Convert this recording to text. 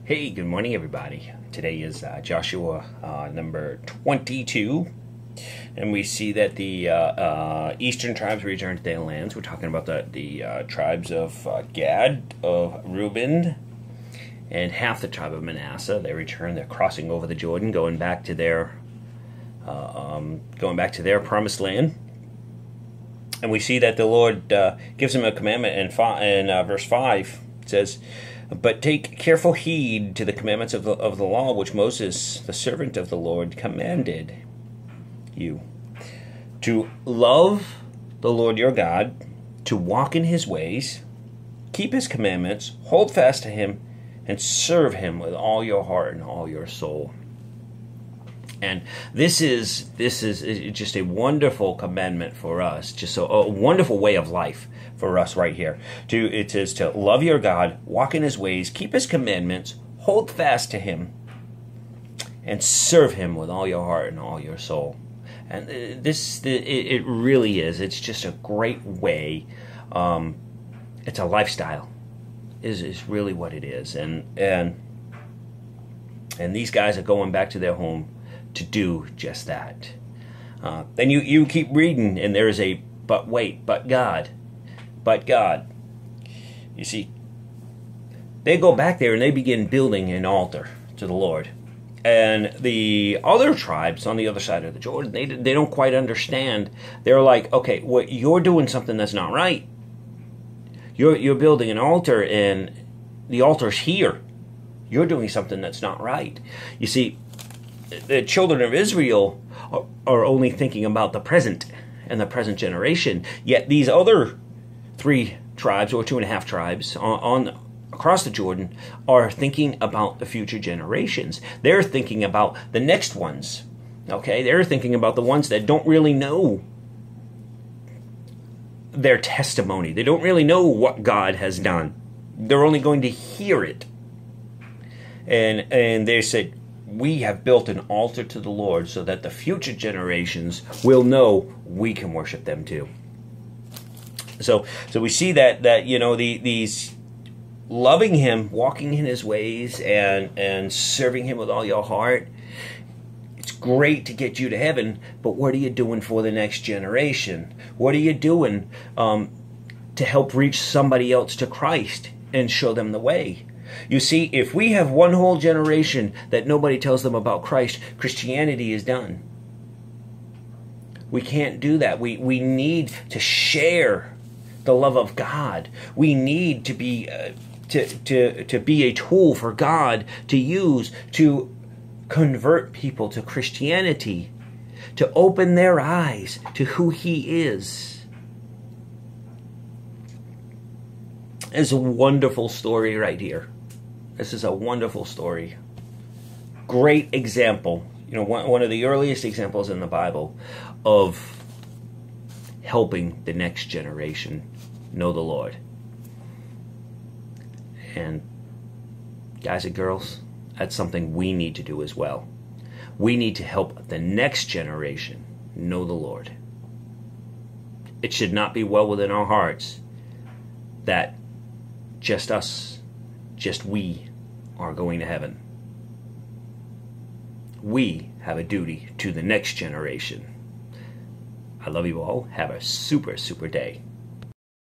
Hey, good morning, everybody. Today is Joshua number 22, and we see that the eastern tribes return to their lands. We're talking about the tribes of Gad, of Reuben, and half the tribe of Manasseh. They return. They're crossing over the Jordan, going back to their promised land. And we see that the Lord gives them a commandment in verse 5. It says, "But take careful heed to the commandments of the law which Moses, the servant of the Lord, commanded you, to love the Lord your God, to walk in his ways, keep his commandments, hold fast to him, and serve him with all your heart and all your soul." And this is just a wonderful commandment for us, just a wonderful way of life for us right here. It says to love your God, walk in his ways, keep his commandments, hold fast to him, and serve him with all your heart and all your soul. And it really is. It's just a great way. It's a lifestyle, is really what it is. And these guys are going back to their home to do just that. Then you keep reading, and there is a but wait, but God. You see, they go back there and they begin building an altar to the Lord. And the other tribes on the other side of the Jordan, they don't quite understand. They're like, okay, well, you're doing something that's not right. You're building an altar, and the altar's here. You're doing something that's not right. You see, the children of Israel are only thinking about the present and the present generation. Yet these other three tribes, or 2.5 tribes, across the Jordan, are thinking about the future generations. They're thinking about the next ones. Okay, they're thinking about the ones that don't really know their testimony. They don't really know what God has done. They're only going to hear it. And they said, we have built an altar to the Lord so that the future generations will know we can worship them too. So we see that these loving him, walking in his ways, and serving him with all your heart, it's great to get you to heaven, but what are you doing for the next generation? What are you doing to help reach somebody else to Christ and show them the way? You see, if we have one whole generation that nobody tells them about Christ, Christianity is done. We can't do that. We need to share the love of God. We need to be to be a tool for God to use to convert people to Christianity, to open their eyes to who he is. It's a wonderful story right here. This is a wonderful story. Great example. One of the earliest examples in the Bible of helping the next generation know the Lord. And guys and girls, that's something we need to do as well. We need to help the next generation know the Lord. It should not be well within our hearts that just us, just we are going to heaven. We have a duty to the next generation. I love you all. Have a super, super day.